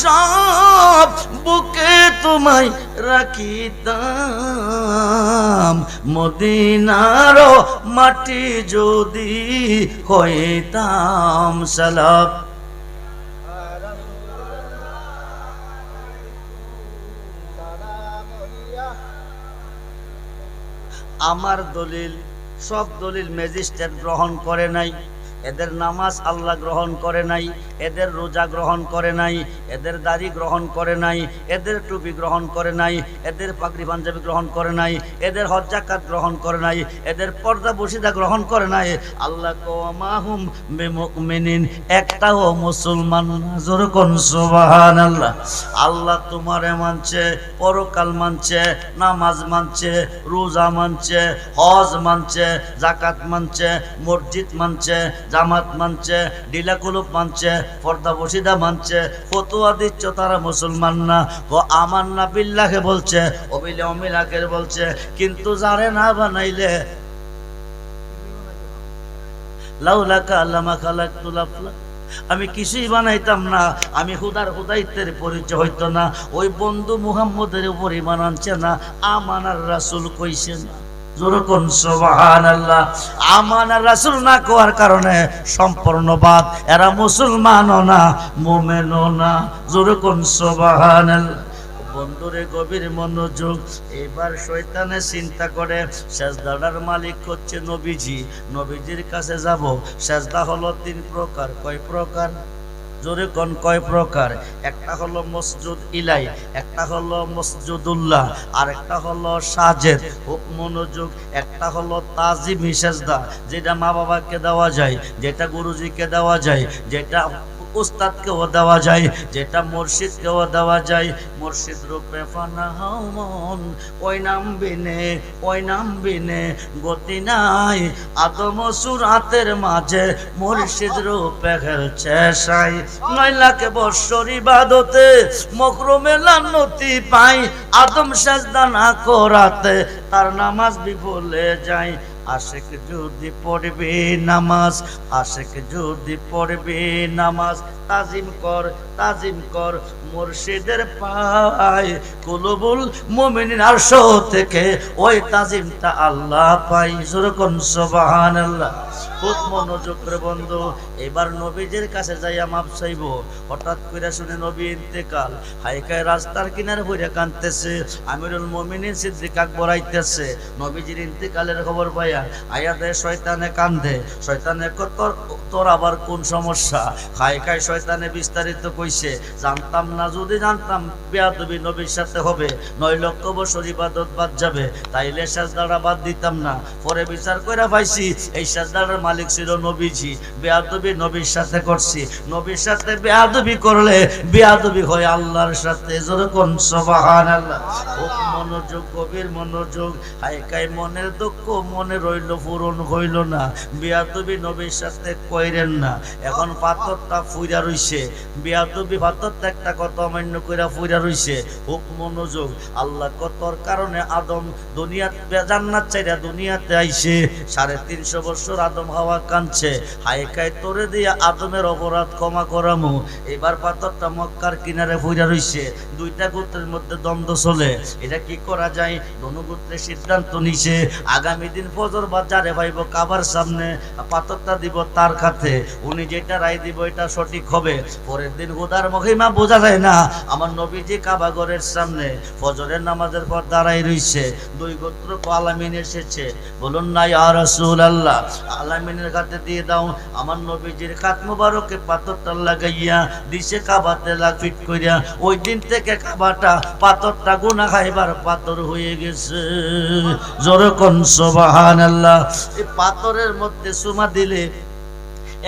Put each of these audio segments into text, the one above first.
সব বুকে তোমায় রাখিতাম, মদিনার মাটি যদি হইতাম সালাম। আমার দলিল, সব দলিল ম্যাজিস্ট্রেট গ্রহণ করে নাই, এদের নামাজ আল্লাহ গ্রহণ করে নাই, এদের রোজা গ্রহণ করে নাই, এদের দাড়ি গ্রহণ করে নাই, এদের টুপি গ্রহণ করে নাই, এদের পাগড়ি পাঞ্জাবি গ্রহণ করে নাই, এদের হজ যাকাত গ্রহণ করে নাই, এদের পর্দা বসিদা গ্রহণ করে নাই। আল্লাহ কওমাহুম বিমুমিনিন, একটাও মুসলমান না। জোরে কোন সুবহানাল্লাহ। আল্লাহ তোমারে মানছে, পরকাল মানছে, নামাজ মানছে, রোজা মানছে, হজ মানছে, যাকাত মানছে, মসজিদ মানছে, জামাত মানছে, ডিলা কুলুপ মানছে, পর্দা বসিদা মানছে, ফতোয়া দিচ্ছ তারা মুসলমান না। ও আমান্না বিল্লাহে বলছে, অবিলে অমিলাকের বলছে, কিন্তু যারে না বানাইলে লাউলাকা আল্লামা খালাকতুল আফলাক, আমি কিছুই বানাইতাম না, আমি হুদার হুদাইতের পরিচয় হইতো না। ওই বন্ধু মুহাম্মদের উপর ঈমান আনছে না, আমানার রাসূল কইছে না। জোরে কোন সুবহানাল্লাহ। আমানার রাসূল না কোয়ার কারণে সম্পূর্ণ বাদ, এরা মুসলমানও না, মুমিনও না। জোরে কোন সুবহানাল্লাহ। বন্ধুরে গভীর মনোযোগ। এবার শয়তানে চিন্তা করে সেজদার মালিক হচ্ছে নবীজি, নবীজির কাছে যাব। সেজদা হলো 3 প্রকার। কয় প্রকার? জোরে কোন কয় প্রকার? একটা হলো মসজুদ ইলাই, একটা হলো মসজুদুল্লাহ, আর একটা হলো সাজেদ। খুব মনোযোগ। একটা হলো তাজিমি সেজদা, যেটা মা বাবাকে দেওয়া যায়, যেটা গুরুজিকে দেওয়া যায়, যেটা উস্তাদকেও দেওয়া যায়, যেটা মুর্শিদকেও দেওয়া যায়। মুর্শিদ রূপে ফানা হও মন, ওই নাম বিনে, ওই নাম বিনে গতি নাই। আদম সুরাতের মাঝে মুর্শিদ রূপে খেলছে সাই। 9 লাখ বৎসর ইবাদতে মকরমে লান্নতি পাই। আদম সাজদা না করাতে তার নামাজ বিফলে যায়। আশেক যদি পড়বে নামাজ, আশেক যদি পড়বে নামাজ, তাজিম কর, তাজিম কর মুর্শিদের পায়। কুলুবুল মুমিনিন আরশ থেকে ওই তাজিমটা আল্লাহ পাই। জোরে কোন সুবহানাল্লাহ। খুব মনোযোগ করে বন্ধু। এবার নবীজির কাছে যাইয়া মাপ চাইব। হঠাৎ করে শুনে নবী ইন্তেকাল। হাইকায় রাস্তার কিনারে বইরা কাঁদতেছে। আমিরুল মুমিনিন সিদ্দিক আকবর আইতেছে নবীজির ইন্তেকালের খবর পাইয়া। আয়া দেয় শয়তানে কান্দে। শয়তানে তোর আবার কোন সমস্যা? হাইকায় শয়তানে বিস্তারিত কইছে, জানতাম না, যদি জানতাম বেয়াদবি নবীর সাথে হবে, 9 লক্ষ বছর ইবাদত বাদ যাবে, তাইলে সাজদাটা বাদ দিতাম না। পরে বিচার কইরা পাইছি এই সাজদাটার মালিক ছিল নবীজি। বেয়াদবি নবীর সাথে করছি। নবীর সাথে বেয়াদবি করলে বেয়াদবি হয় আল্লাহর সাথে। জোরে কোন সুবহানাল্লাহ। খুব মনোযোগ, গভীর মনোযোগ। হাইকায় মনের দুঃখ মনে রইল, পূরণ হইল না। বেয়াদবি নবীর সাথে কইরেন না। এখন পাথরটা ফুইরা রইছে। বেয়াদবি পাথরটা একটা কথা অমান্য কইরা ফুইরা রইছে। খুব মনোযোগ। আল্লাহ কতর কারণে আদম দুনিয়াতে জান্নাত চাইরা দুনিয়াতে আইছে। 350 বছর আদম হাওয়া কাঁদছে। হাইকায় তোরে দিয়া আদমের অপরাধ ক্ষমা করামু। এবার পাথরটা মক্কার কিনারে ফুইরা রইছে। 2টা গোত্রের মধ্যে দ্বন্দ্ব চলে। এটা কি করা যায়? দোনো গোত্রের সিদ্ধান্ত নিছে আগামী দিন ফজর বাজারে পাইব কাবার সামনে পাথরটা দিব তার কাছে। উনি যেটা রায় দিব এটা সঠিক হবে। পরের দিন হুদার মহিমা বোঝা যায় না। আমার নবীজি কাবা ঘরের সামনে ফজরের নামাজের পর দাঁড়াই রইছে। 2 গোত্র আলামিন এসেছে। বলুন না ইয়া রাসূলুল্লাহ, আলামিনের কাছে দিয়ে দাও। আমার নবীজির খাত মুবারকে পাথরটা লাগাইয়া দিছে কাবাতে ফিট কইরা। ওই দিন থেকে কাবাটা পাথরটা গুনাহ খাইবার পাথর হয়ে গেছে। জোরে কোন সুবহানাল্লাহ। এই পাথরের মধ্যে চুমা দিলে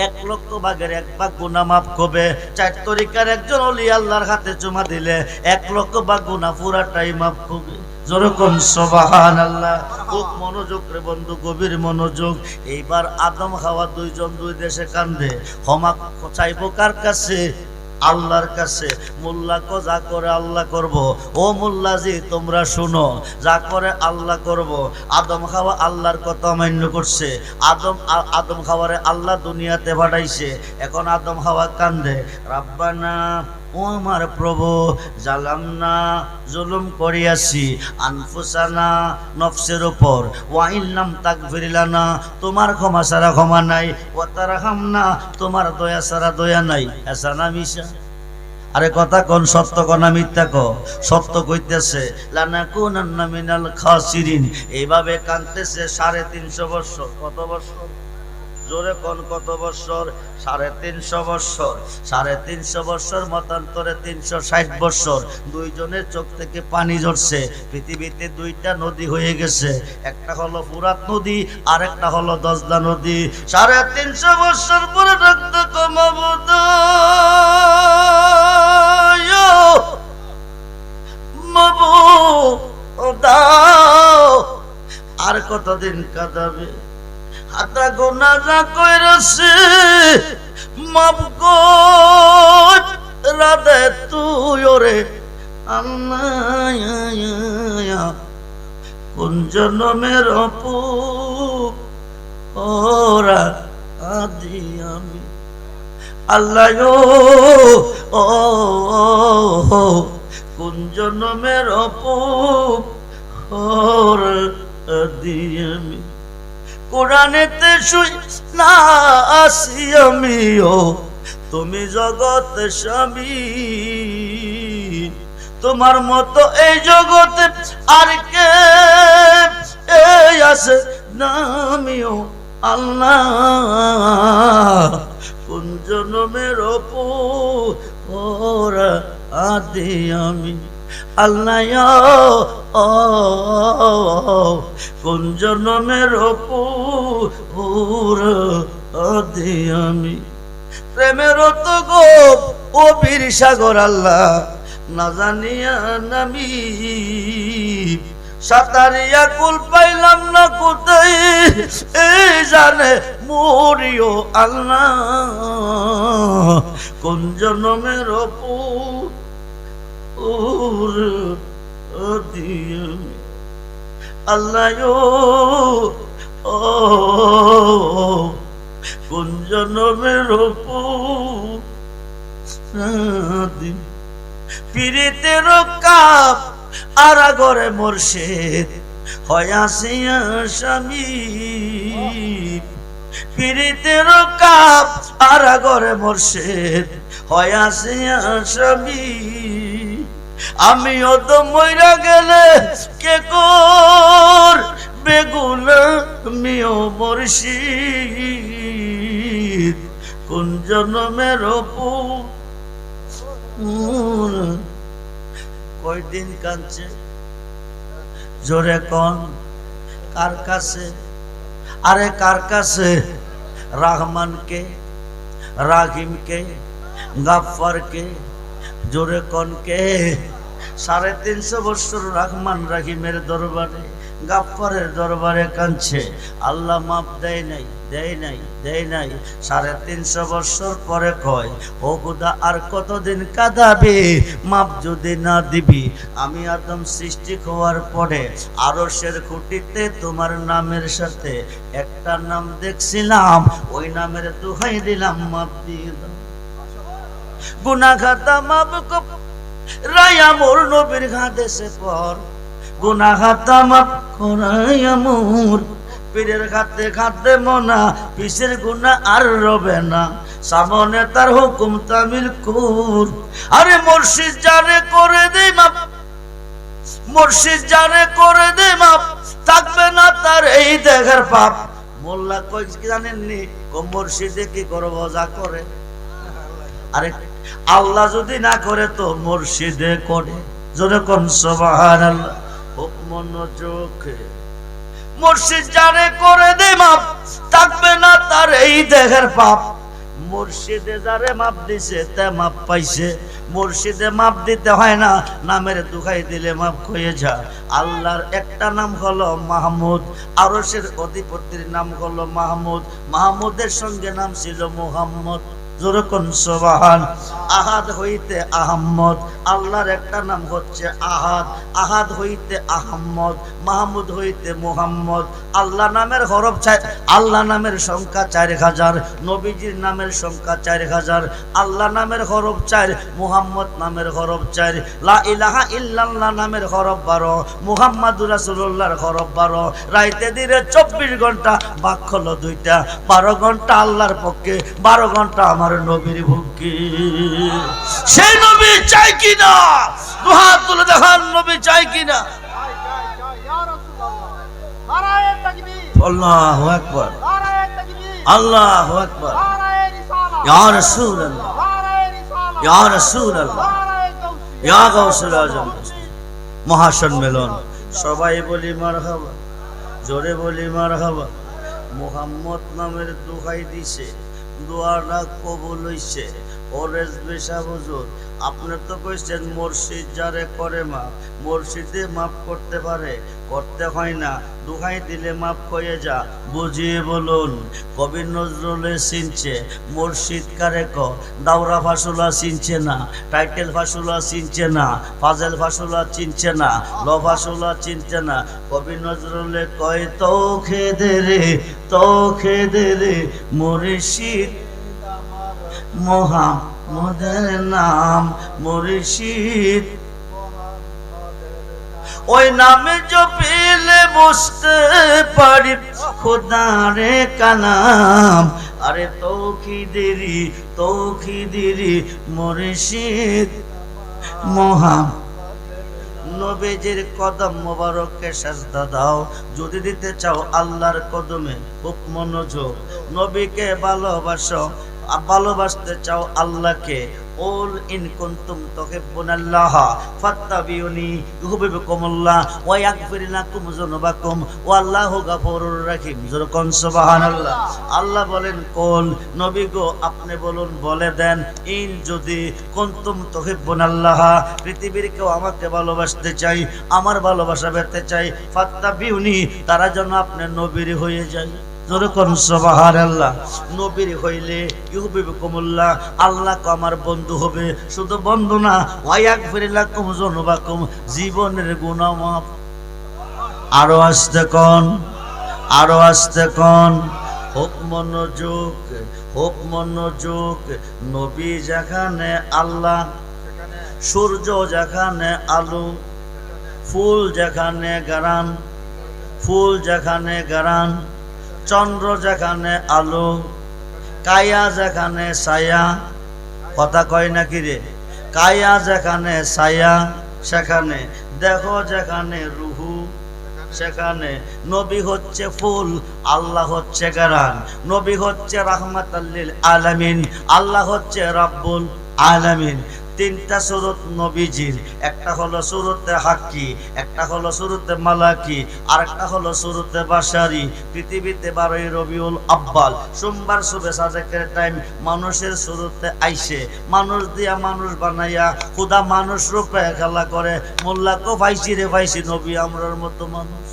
1 লক্ষ ভাগের 1 ভাগ গুনাহ মাফ হবে। 4 তরিকার একজন ওলি আল্লাহর হাতে চুমা দিলে 1 লক্ষ ভাগ গুনাহ পুরাটাই মাফ হবে। জোরে কোন সুবহানাল্লাহ। খুব মনোযোগ রে বন্ধু, গভীর মনোযোগ। এইবার আদম হাওয়া 2 জন 2 দেশে কান্দে। ক্ষমা চাইবো কার কাছে? আল্লাহর কাছে। মোল্লা কো যা করে আল্লাহ করব। ও মোল্লাজি তোমরা শুনো, যা করে আল্লাহ করব। আদম হাওয়া আল্লাহর কথা মান্য করছে। আদম হাওয়ারে আল্লাহ দুনিয়াতে পাঠাইছে। এখন আদম হাওয়া কান্দে, রাব্বানা ও আমার প্রভু, জালামনা জুলুম করিয়াছি আনফুসানা নফসের উপর, ওয়া ইল্লাম তাগফির লানা তোমার ক্ষমা ছাড়া ক্ষমা নাই, ওয়া তারহামনা তোমার দয়া ছাড়া দয়া নাই। এসানা মিশা, আরে কথা কোন, সত্য কোন মিথ্যা কো? সত্য কইতেছে লানাকুনান্না মিনাল খাসিরিন। এইভাবে কাঁদতেছে 350 বছর। কত বছর? জোরে কোন কত বছর? 350 বছর। 350 বছর মতান্তরে 360 বছর। দুইজনের চোখ থেকে পানি ঝরছে। পৃথিবীতে দুইটা নদী হয়ে গেছে, একটা হলো ফুরাত নদী আর একটা হলো দজলা নদী। 350 বছর পরে রক্ত কমাবুদ আর কতদিন কাঁদাবে? হাতা গোনা যা কইরছে মাপ কর রাধে তুই ওরে আল্লাহ। কোন জন্মের অপু ওরা আদি আমি আল্লাহ ও কোন জন্মের অপু ওরা আদি আমি। কোরআনেতে শুই না আসি আমিও, তুমি জগৎ স্বামী। তোমার মতো এই জগতে আর কে এই আছে নামিও আল্লাহ। কোন জন্মের অপু ওরা আদি আমি আল্লাহ ও কোন জন্মের অপুর আদি আমি। প্রেমের তো গো ও বীর সাগর আল্লাহ না জানিয়া নামি, সাঁতারিয়া কুল পাইলাম না কোথায় এই জানে মরিও আল্লাহ। কোন জন্মের অপুর আল্লাহ ও কোন জন্মের পীড়িতের কাপ আর ঘরে মোরশেদ হয়াছে স্বামী। পীড়িতের কাপ আর ঘরে মোরশেদ হয়াছে স্বামী। আমিও তো মইরা গেলে কে কর বেগুন আমিও মুর্শিদ। কোন জন্মের অপু কয়দিন কাঁদছে জোরে কোন কার কাছে? আরে কার কাছে? রহমানকে, রাহিমকে, গাফফারকে, জোরে কনকে? 350 বছর রহমান রাহিমের দরবারে, গাফফারের দরবারে কাঁদছে। আল্লাহ মাপ দেয় নাই, দেয় নাই, দেয় নাই। 350 বছর পরে কয় ও খোদা আর কতদিন কাঁদাবে? মাপ যদি না দিবি, আমি আদম সৃষ্টি হওয়ার পরে আরশের খুঁটিতে তোমার নামের সাথে একটা নাম দেখছিলাম, ওই নামের দোহাই দিলাম মাপ দিয়ে দাও। গুনাহ খাতা মাপ রায়া মোর নবীর ঘাদেশে পর, গুনাহ খাতা মাপ করাইয়া মোর পীরের খাতে খাতে মনা, পিসের গুনাহ আর রবে না, সামনে তার হুকুম তামিল কুর। আরে মুর্শিদ জানে করে দে মাপ, মুর্শিদ জানে করে দে মাপ, থাকবে না তার এই দেখার পাপ। মোল্লা কই জানেননি ও মুর্শিদে কি করবো যা করে। আরে আল্লাহ যদি না করে তো মুর্শিদে করে। জোরে কোন সুবহানাল্লাহ। হুকম চোখে মুর্শিদ জানে করে দে মাপ, থাকবে না তার এই দেহের পাপ। মুর্শিদে যারে মাপ দিছে তে মাপ পাইছে। মুর্শিদে মাপ দিতে হয় না, নামের দুখাই দিলে মাপ হয়ে যা। আল্লাহর একটা নাম হলো মাহমুদ, আরশের অধিপতির নাম হলো মাহমুদ, মাহমুদের সঙ্গে নাম ছিল মুহাম্মদ। যেরকম সুবহান। আহাদ হইতে আহম্মদ, আল্লাহর একটা নাম হচ্ছে আহাদ। আহাদ হইতে আহম্মদ, মাহমুদ হইতে মুহাম্মদ। আল্লাহ নামের হরফ আল্লাহ নামের সংখ্যা 4000, নবীজির নামের সংখ্যা 4000। আল্লাহ নামের হরফ 4, মুহাম্মদ নামের হরফ 4, লা ইলাহা ইল্লাল্লাহ নামের হরফ 12, মুহাম্মাদুর রাসূলুল্লাহর হরফ 12। রাইতে দিনে 24 ঘন্টা, বাক হলো 2টা। 12 ঘন্টা আল্লাহর পক্ষে, 12 ঘন্টা আমার নবীর পক্ষে। সেই নবী চাই কিনা? দুহাত তুলে দেখান, নবী চাই কিনা? আল্লাহু আকবার, আল্লাহু আকবার। ইয়া রাসূলুল্লাহ, ইয়া রাসূলুল্লাহ, ইয়া গাউসুল আজম। মহাসম্মেলন, সবাই বলি মারহাবা, জোরে বলি মারহাবা। মুহাম্মদ নামের দোহাই দিছে, দোয়াটা কবুল হইছে। ওরেস বেশা হুজুর, আপনি তো কইছেন মুর্শিদ যারে করে মাপ, মুর্শিদে মাফ করতে পারে, করতে হয় না, দোহাই দিলে মাফ হয়ে যা। বুঝিয়ে বলুন। কবি নজরুলে চিনছে, মুর্শিদ কারে ক? দাওরা ফাসুলা চিনছে না, টাইটেল ফাসুলা চিনছে না, ফাজেল ফাসুলা চিনছে না, ল ফাসুলা চিনছে না। কবি নজরুলে কয় তো খেদে রে, তো খেদে রে মুর্শিদ মুহাম্মদের নাম, মুর্শিদ ওই নামে জপিলে বুঝতে পারি খোদারে কালাম। আরে তৌখিদেরি মুর্শিদ মুহাম্মদ। নবীজির কদম মোবারককে সাজদা দাও যদি দিতে চাও আল্লাহর কদমে। খুব মনোযোগ, নবীকে ভালোবাসো, ভালোবাসতে চাও আল্লাহকে। ওল ইন কুনতুম তুহিব্বুনাল্লাহ ফাত্তাবিউনি ইউহিব্বুকুমুল্লাহ ওয়া ইয়াগফির লাকুম যুনুবাকুম ওয়াল্লাহু গফুরুর রহিম। যেরকম সুবহানাল্লাহ। আল্লাহ বলেন কোল, নবী গো আপনি বলুন, বলে দেন, ইন যদি কুনতুম তুহিব্বুনাল্লাহ, পৃথিবীর কেউ আমাকে ভালোবাসতে চাই, আমার ভালোবাসা পেতে চাই, ফাত্তাবিউনি, তারা যেন আপনি নবীর হয়ে যায়। যেরকম সুবহানাল্লাহ। নবীর হইলে ইউহিব্বুকুমুল্লাহ, আল্লাহ আমার বন্ধু হবে। শুধু বন্ধু না, ওয়া ইয়াগফির লাকুম যুনুবাকুম, জীবনের গুনাহ মাফ। আরো আসতে কোন, আরো আসতে কোন। খুব মনোযোগ, খুব মনোযোগ। নবী যেখানে আল্লাহ, সূর্য যেখানে আলো, ফুল যেখানে গারান, ফুল যেখানে গারান, চন্দ্র যেখানে আলো, কায়া যেখানে ছায়া। কথা কয় নাকি রে? কায়া যেখানে ছায়া, সেখানে দেখো যেখানে রুহু, সেখানে নবী হচ্ছে ফুল, আল্লাহ হচ্ছে গারান। নবী হচ্ছে রাহমাতাল লিল আলামিন, আল্লাহ হচ্ছে রাব্বুল আলামিন। তিনটা সুরত নবীজির, একটা হলো সুরতে হাক্কি, একটা হলো সুরতে মালাকি, আর একটা হলো সুরতে বাশারি। পৃথিবীতে 12ই রবিউল আব্বাল, সোমবার শুভে সাজেকের টাইম, মানুষের সুরতে আইসে, মানুষ দিয়া মানুষ বানাইয়া খুদা মানুষ রূপে খেলা করে। মোল্লাকে ভাইসি রে ভাইসি, নবী আমরার মতো মানুষ।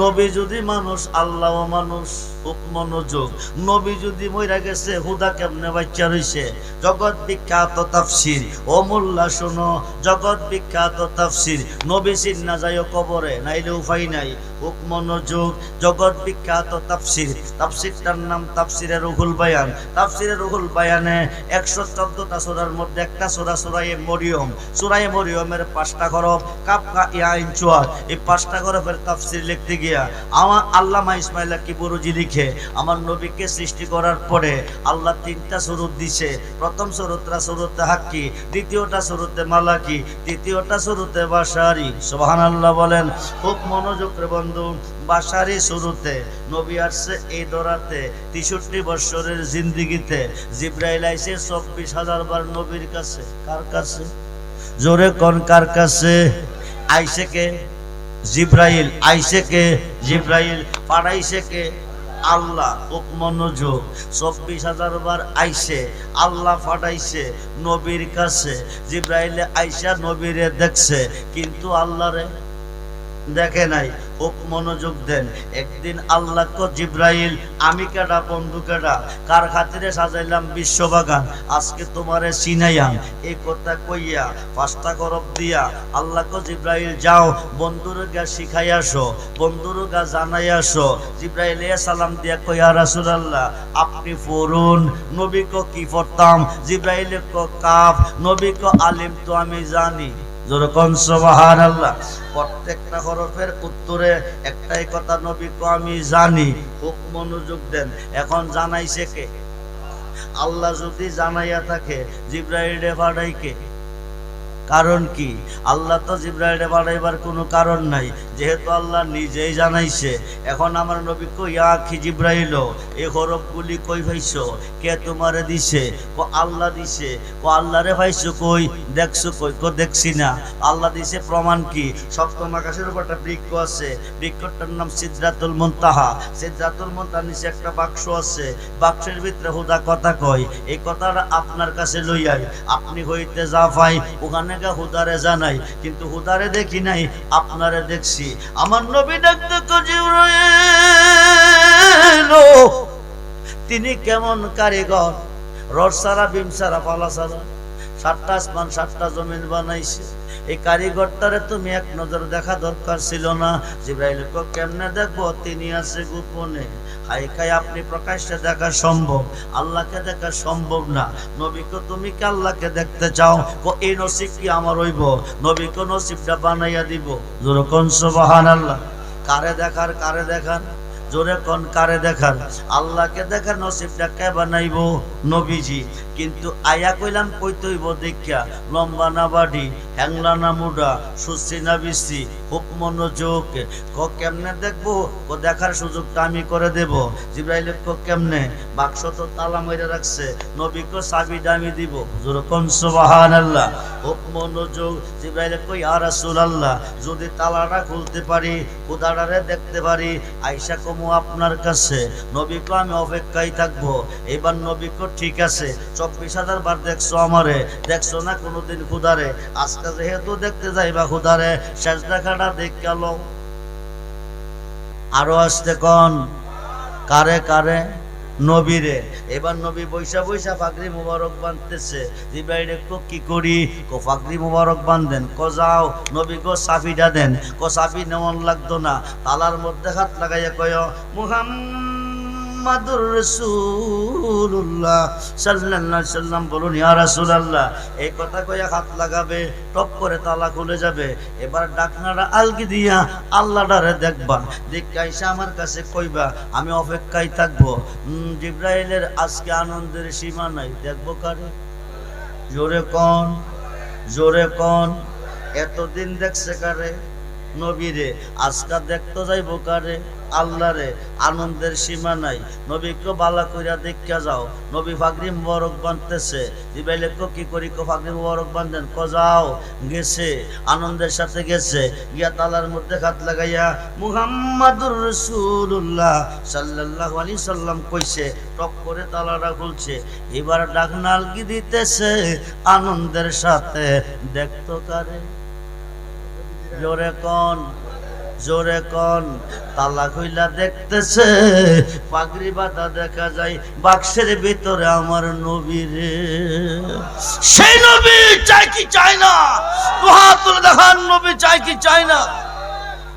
নবী যদি মানুষ, আল্লাহও মানুষ। খুব মনোযোগ। নবী যদি মইরা গেছে, হুদা কেমনে বাচ্চা রইছে? জগৎ বিখ্যাত তাফসীর, ও মোল্লা শোনো, জগৎ বিখ্যাত তাফসীর। নবী চিন্না যায় কবরে, নাইলে উপায় নাই। খুব মনোযোগ। জগৎ বিখ্যাত তাফসীর, তাফসীরটার নাম তাফসীরে রুহুল বায়ান। তাফসীরে রুহুল বায়ানে 114টা সূরার মধ্যে একটা সূরা সূরায়ে মরিয়ম। সূরায়ে মরিয়মের 5টা হরফ, কাফ কা ইয়া আইন চুয়া। এই 5টা হরফের তাফসীর লিখতে গিয়া আমার আল্লামা ইসমাইল কিবরুজি লিখে, আমার নবীকে সৃষ্টি করার পরে আল্লাহ 3টা সুরত দিছে। প্রথম সুরতটা সুরতে হাক্কি, দ্বিতীয়টা সুরতে মালাকি, তৃতীয়টা সুরতে বাশারি। সুবহানাল্লাহ বলেন। খুব মনোযোগ রে বন্ধু। বাশারি শুরুতে নবী আসছে এই দরাতে 63 বছরের জিন্দেগিতে। জিবরাইল আইছে 24,000 বার নবীর কাছে। কার কাছে? জোরে কোন, কার কাছে? আইছে কে? জিবরাইল। আইছে কে? জিবরাইল। পাঠাইছে কে? আল্লাহ। খুব মনোযোগ। 24,000 বার আইছে, আল্লাহ পাঠাইছে নবীর কাছে। জিবরাইলে আইসা নবীরে দেখছে, কিন্তু আল্লাহরে দেখে নাই। খুব মনোযোগ দেন। একদিন আল্লাহ কো জিব্রাইল, আমি কেডা বন্ধু কেডা, কার খাতিরে সাজাইলাম বিশ্ববাগান, আজকে তোমারে চিনাইয়াম, এই কথা কইয়া 5টা গরব দিয়া আল্লাহ কো জিব্রাইল, যাও বন্ধুর গা শিখাই আসো, বন্ধুর গা জানাই আসো। জিব্রাইল সালাম দিয়া কই, ইয়া রাসূলুল্লাহ আপনি পড়ুন। নবী কো কি পড়তাম? জিব্রাইল কো কাফ, নবী কো আলিম তো আমি জানি। যেরকম সুবহানাল্লাহ, প্রত্যেকটা হরফের উত্তরে একটাই কথা, নবী কো আমি জানি। খুব মনোযোগ দেন। এখন জানাইছে কে? আল্লাহ যদি জানাইয়া থাকে জিব্রাইলে পাঠাই কে? কারণ কি? আল্লাহ তো জিব্রাইলে পাঠাইবার কোনো কারণ নাই, যেহেতু আল্লাহ নিজেই জানাইছে। এখন আমার নবী কই, ইয়া আখি জিব্রাইল, এই হরফগুলি কই পাইছো? কে তোমারে দিছে? কো আল্লাহ দিছে। কো আল্লাহ রে পাইছো কই? দেখছো কই? কো দেখছি না। আল্লাহ দিছে, প্রমাণ কি? সপ্তম আকাশের উপর একটা বৃক্ষ আছে, বৃক্ষটার নাম সিদরাতুল মুনতাহা। সিদরাতুল মুনতাহার নিচে একটা বাক্স আছে, বাক্সের ভিতরে হুদা কথা কয়। এই কথাটা আপনার কাছে লইয়াই আপনি হইতে যা পাই ওখানে হুদারে জানাই, কিন্তু হুদারে দেখি নাই, আপনারে দেখছি। আমার নবী ডাকতে কো, জিবরাইল তিনি কেমন কারিগর, রড সারা, বিম সারা, পালা সারা, 7টা আসমান 7টা জমিন বানাইছে। এই কারিগরটারে তুমি এক নজর দেখা দরকার ছিল না? জিবরাইল কো, কেমনে দেখবো? তিনি আছে গোপনে। হাই খাই আপনি প্রকাশ্যে দেখা সম্ভব, আল্লাহকে দেখা সম্ভব না। নবী কো, তুমি কি আল্লাহকে দেখতে চাও? কো, এই নসিব কি আমার হইব? নবী কো, নসিবটা বানাইয়া দিব। জোরে কোন সুবহানাল্লাহ। কারে দেখার? কারে দেখার? জোরে কোন কারে দেখার? আল্লাহকে দেখার নসিবটা কে বানাইব? নবীজি। কিন্তু আয়া কইলাম কইতে হইব দেখিয়া, লম্বা না বাড়ি, হ্যাংলা না মুডা, সুস্থি না বিশ্রী। খুব মনোযোগ। কো কেমনে দেখবো? কো দেখার সুযোগটা আমি করে দেব। জিবরাইল কো, কেমনে? বাক্স তো তালা মেরে রাখছে, নবী কো চাবিটা আমি দিব। যেরকম সুবহানাল্লাহ। খুব মনোযোগ। জিবরাইল কো, ইয়া রাসূলুল্লাহ যদি তালাটা খুলতে পারি, খুদাটারে দেখতে পারি, আয়েশা কমু আপনার কাছে। নবী কো, আমি অপেক্ষায় থাকবো। এবার নবী কো, ঠিক আছে, 24,000 বার দেখছো আমারে, দেখছো না কোনোদিন খুদারে, আজকে যেহেতু দেখতে যাইবা খুদারে, শেষ দেখাটা দেখ গেল। আরো আসতে কোন কারে? কারে? নবীরে। এবার নবী বৈশা বৈশা ফাগরি মুবারক বাঁধতেছে। জিবরাইল কো, কি করি? কো ফাগরি মুবারক বাঁধেন। কো যাও। নবী কো, চাবিটা দেন। কো চাবি নেমন লাগতো না, তালার মধ্যে হাত লাগাইয়া কয়, মুহাম্মাদুর রাসূলুল্লাহ সাল্লাল্লাহু আলাইহি সাল্লাম বলুন, ইয়া রাসূলুল্লাহ। এই কথা কইয়া হাত লাগাবে, টপ করে তালা খুলে যাবে। এবার ডাকনাটা আলগি দিয়া আল্লাহটারে দেখবা, দেখে আইসা আমার কাছে কইবা, আমি অপেক্ষায় থাকবো। জিবরাইলের আজকে আনন্দের সীমা নাই। দেখবো কারে? জোরে কোন, জোরে কোন। এতদিন দেখছে কারে? নবীরে। আজকে দেখতে যাইব কারে? আল্লাহরে। আনন্দের সীমা নাই। নবীকে বালা কইরা দেখা যাও। নবী ফাগরি মুবারক বাঁধতেছে। জিবরাইল কো, কি করি? কো ফাগরি মুবারক বাঁধেন। কো যাও। গেছে, আনন্দের সাথে গেছে, গিয়া তালার মধ্যে হাত লাগাইয়া মুহাম্মাদুর রাসূলুল্লাহ সাল্লাল্লাহু আলাইহি সাল্লাম কইছে, টপ করে তালাটা খুলছে। এবার ডাকনাল কি দিতেছে আনন্দের সাথে, দেখতো কারে? জোরে কোন, জোরে কোন। তালা খুইলা দেখতেছে, পাগড়ি বাঁধা দেখা যায়, বাক্সের ভিতরে আমার নবীরে। সেই নবী চাই কি চাই না? তো হাত তুলে দেখান, নবী চাই কি চাই না?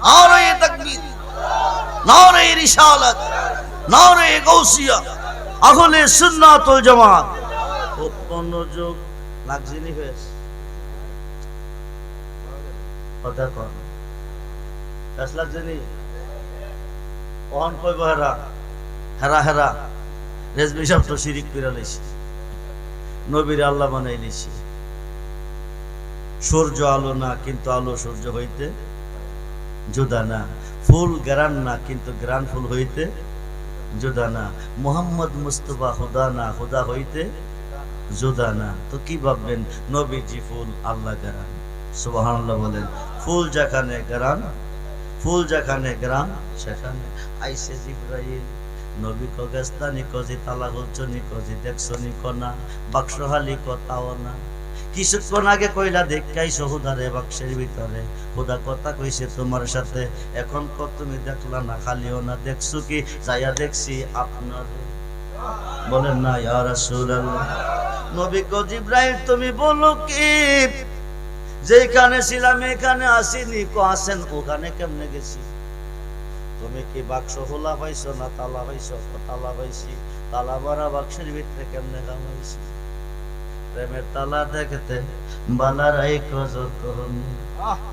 নারে তাকবীর, নারে রিসালাত, নারে গাউসিয়া, আহলে সুন্নাত ওয়াল জামাত। খুব মনোযোগ। লাগজিনি হয়েছে কথা কর, লাগজিনি অন কইব হেরা হেরা হেরা। রেজবি সব তো শিরিক করে লাইছে, নবীর আল্লাহ বানাই নিছে। সূর্য আলো না, কিন্তু আলো সূর্য হইতে জুদা না। ফুল গ্রান না, কিন্তু গ্রান ফুল হইতে জুদা না। মোহাম্মদ মুস্তফা খুদা না, খুদা হইতে জুদা না। তো কি ভাববেন? নবীজি ফুল, আল্লাহ গ্রান। সুবহানাল্লাহ বলেন। ফুল যেখানে গ্রান, ফুল যেখানে গ্রান, সেখানে আইসে জিবরাইল। নবী কো গেস্তানি কজি তালা খুলছো নি, কজি দেখছো নি, কো না। বাক্স হালি, কো তাও না। কিছুক্ষণ আগে কইলা দেখাইছো হুদারে বাক্সের ভিতরে, হুদা কথা কইছে তোমার সাথে, এখন কত তুমি দেখলা না, খালিও না দেখছো কি? যাইয়া দেখছি আপনার। বলেন না ইয়া রাসূলুল্লাহ। নবী কো জিবরাইল তুমি বলো কি, যেখানে ছিলাম এখানে আসিনি? কো আসেন, ওখানে কেমনে গেছি? তুমি কি বাক্স খোলা পাইছো না তালা পাইছো? তালা পাইছি। তালা মারা বাক্সের ভিতরে কেমনে কামাইছি? প্রেমের তালা দেখতে বালারাই কজতন,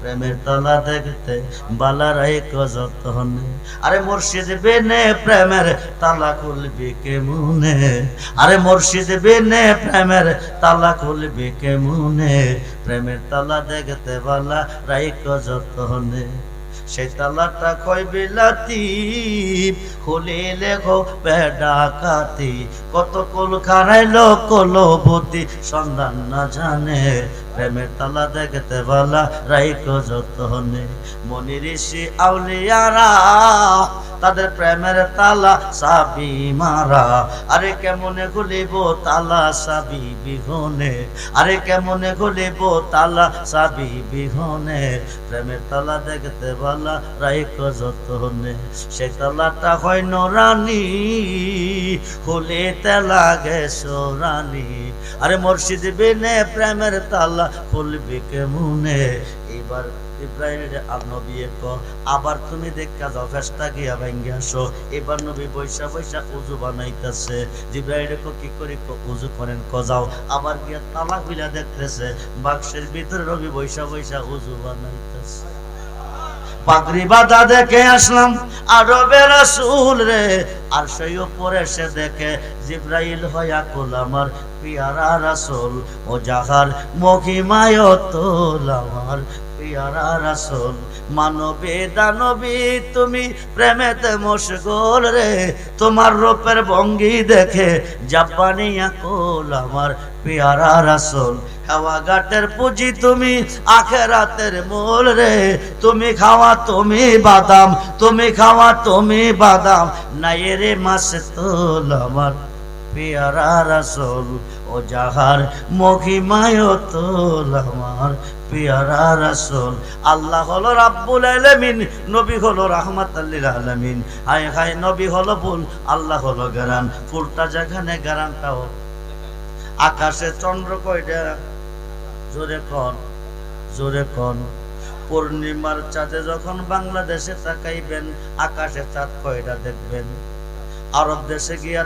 প্রেমের তালা দেখতে বালারাই কজতন। আরে মুর্শিদ বিনে প্রেমের তালা খুলবি কেমনে? আরে মুর্শিদ বিনে প্রেমের তালা খুলবি কেমনে? প্রেমের তালা দেখতে বালারাই কজতনে। সেই তালাটা কয় বিলাতি, খুলিলে গো বেডাকাতি। কত কুল খারাইলো কলবতী, সন্ধান না জানে। প্রেমের তালা দেখতে বালা রাইকো যতনে। মনি ঋষি আউলিয়ারা তাদের প্রেমের তালা চাবি মারা। আরে কেমনে খুলিব তালা চাবি বিহনে? আরে কেমনে খুলিব তালা চাবি বিহনে? প্রেমের তালা দেখতে বালা রাইকো যতনে। সে তালাটা হয় নরানি, খুলিতে লাগে সোরানি। আরে মুর্শিদ বিনে প্রেমের তালা খুলবি কেমনে? এবার ইব্রাহিম নবী আবার তুমি দেখা যাও ফেস্তা গিয়া ভাঙ্গি আসো। এবার নবী বৈশা বৈশা উজু বানাইতেছে। জিব্রাইল কি করি? উজু করেন। যাও। আবার গিয়া তালা খুলে দেখতেছে বাক্সের ভিতরে নবী বৈশা বৈশা উজু বানাইতেছে। পাগড়ি বাঁধা দেখে আসলাম আরবে রাসূল রে, আর সেই উপরে সে দেখে জিব্রাইল হইয়া কুল আমার পিয়ারা রাসূল। ও যাহার মহিমায় অতুল আমার পিয়ারা রাসূল। মানবে দানবী তুমি প্রেমেতে মশগুল রে, তোমার রূপের ভঙ্গি দেখে জাপানিয়া কুল আমার পিয়ারা রাসূল। খাওয়া ঘাটের পুঁজি তুমি আখেরাতের মূল রে, তুমি খাওয়া তুমি বাদাম, তুমি খাওয়া তুমি বাদাম। নাই রে মাস তোল আমার পিয়ারা রাসূল। ও যাহার মহিমায় তোল আমার পিয়ারা রাসূল। আল্লাহ হলো রাব্বুল আলামিন, নবী হলো রাহমাতাল লিল আলামিন। হায় হায় নবী হলো ফুল, আল্লাহ হলো গারান। ফুলটা যেখানে গারানটাও। আকাশে চন্দ্র কয়টা? জোরে কন, জোরে কন। পূর্ণিমার চাঁদে যখন বাংলাদেশে তাকাইবেন, আকাশে চাঁদ কয়টা দেখবেন? আরব দেশে গিয়া